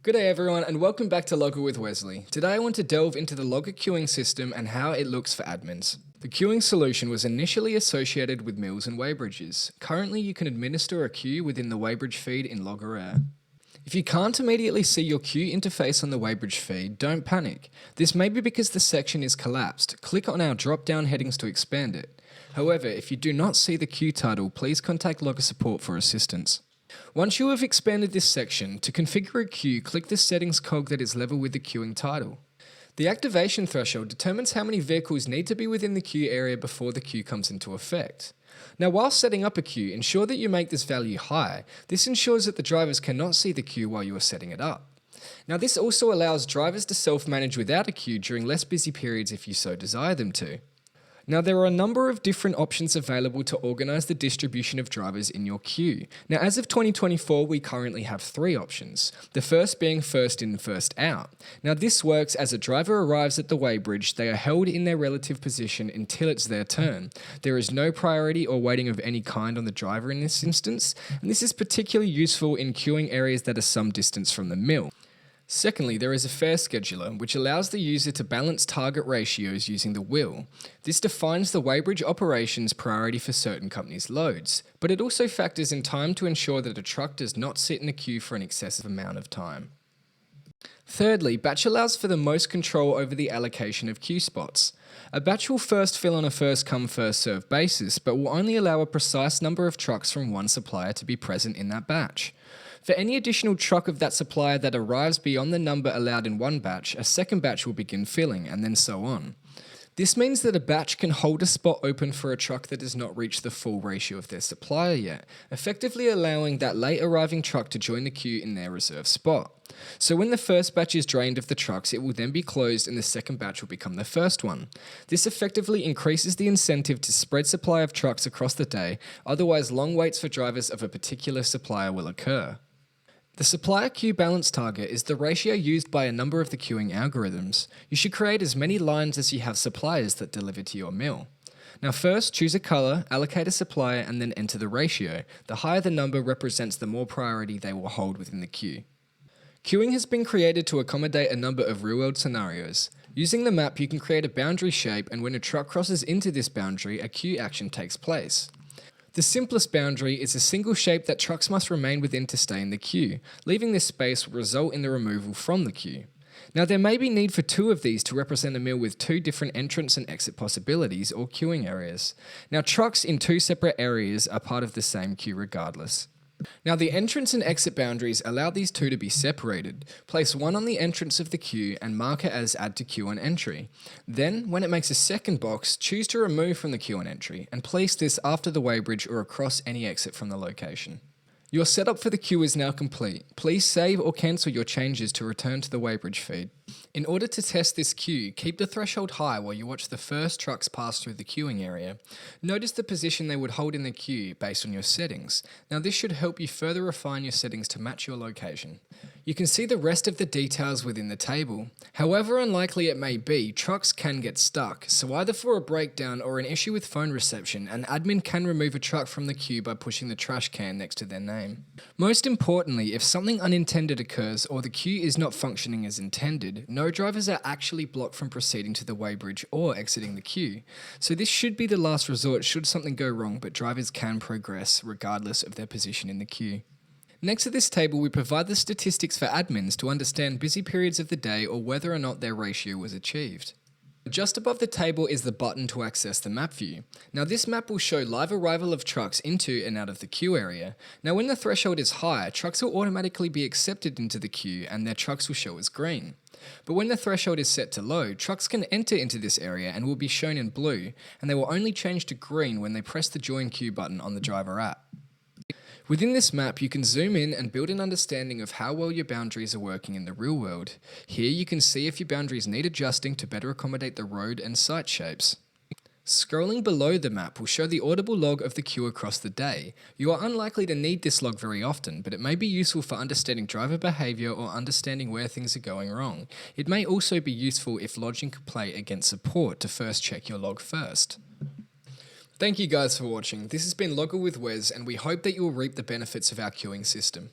Good day everyone and welcome back to LOGR with Wesley. Today I want to delve into the LOGR queuing system and how it looks for admins. The queuing solution was initially associated with mills and weighbridges. Currently you can administer a queue within the weighbridge feed in LOGR Air. If you can't immediately see your queue interface on the weighbridge feed, don't panic. This may be because the section is collapsed. Click on our drop-down headings to expand it. However, if you do not see the queue title, please contact LOGR support for assistance. Once you have expanded this section, to configure a queue, click the settings cog that is level with the queuing title. The activation threshold determines how many vehicles need to be within the queue area before the queue comes into effect. Now while setting up a queue, ensure that you make this value high. This ensures that the drivers cannot see the queue while you are setting it up. Now this also allows drivers to self-manage without a queue during less busy periods if you so desire them to. Now there are a number of different options available to organize the distribution of drivers in your queue. Now as of 2024 we currently have 3 options, the first being first in first out. Now this works as a driver arrives at the weighbridge, they are held in their relative position until it's their turn. There is no priority or waiting of any kind on the driver in this instance, and this is particularly useful in queuing areas that are some distance from the mill. Secondly, there is a fare scheduler, which allows the user to balance target ratios using the wheel. This defines the weighbridge operations priority for certain companies' loads, but it also factors in time to ensure that a truck does not sit in a queue for an excessive amount of time. Thirdly, batch allows for the most control over the allocation of queue spots. A batch will first fill on a first come first served basis, but will only allow a precise number of trucks from one supplier to be present in that batch. For any additional truck of that supplier that arrives beyond the number allowed in one batch, a second batch will begin filling, and then so on. This means that a batch can hold a spot open for a truck that does not reach the full ratio of their supplier yet, effectively allowing that late arriving truck to join the queue in their reserve spot. So when the first batch is drained of the trucks, it will then be closed and the second batch will become the first one. This effectively increases the incentive to spread supply of trucks across the day, otherwise long waits for drivers of a particular supplier will occur. The supplier queue balance target is the ratio used by a number of the queuing algorithms. You should create as many lines as you have suppliers that deliver to your mill. Now first, choose a color, allocate a supplier, and then enter the ratio. The higher the number represents the more priority they will hold within the queue. Queuing has been created to accommodate a number of real-world scenarios. Using the map, you can create a boundary shape, and when a truck crosses into this boundary, a queue action takes place. The simplest boundary is a single shape that trucks must remain within to stay in the queue. Leaving this space will result in the removal from the queue. Now there may be need for 2 of these to represent a mill with 2 different entrance and exit possibilities or queuing areas. Now trucks in 2 separate areas are part of the same queue regardless. Now the entrance and exit boundaries allow these 2 to be separated. Place one on the entrance of the queue and mark it as add to queue on entry. Then, when it makes a second box, choose to remove from the queue on entry and place this after the weighbridge or across any exit from the location. Your setup for the queue is now complete. Please save or cancel your changes to return to the weighbridge feed. In order to test this queue, keep the threshold high while you watch the first trucks pass through the queuing area. Notice the position they would hold in the queue based on your settings. Now this should help you further refine your settings to match your location. You can see the rest of the details within the table. However unlikely it may be, trucks can get stuck, so either for a breakdown or an issue with phone reception, an admin can remove a truck from the queue by pushing the trash can next to their name. Most importantly, if something unintended occurs or the queue is not functioning as intended, no drivers are actually blocked from proceeding to the weighbridge or exiting the queue. So this should be the last resort should something go wrong, but drivers can progress regardless of their position in the queue. Next to this table, we provide the statistics for admins to understand busy periods of the day or whether or not their ratio was achieved. Just above the table is the button to access the map view. Now this map will show live arrival of trucks into and out of the queue area. Now when the threshold is high, trucks will automatically be accepted into the queue and their trucks will show as green. But when the threshold is set to low, trucks can enter into this area and will be shown in blue, and they will only change to green when they press the join queue button on the driver app. Within this map, you can zoom in and build an understanding of how well your boundaries are working in the real world. Here you can see if your boundaries need adjusting to better accommodate the road and site shapes. Scrolling below the map will show the audible log of the queue across the day. You are unlikely to need this log very often, but it may be useful for understanding driver behavior or understanding where things are going wrong. It may also be useful if lodging a complaint against support to first check your log first. Thank you guys for watching. This has been LOGR with Wes, and we hope that you will reap the benefits of our queuing system.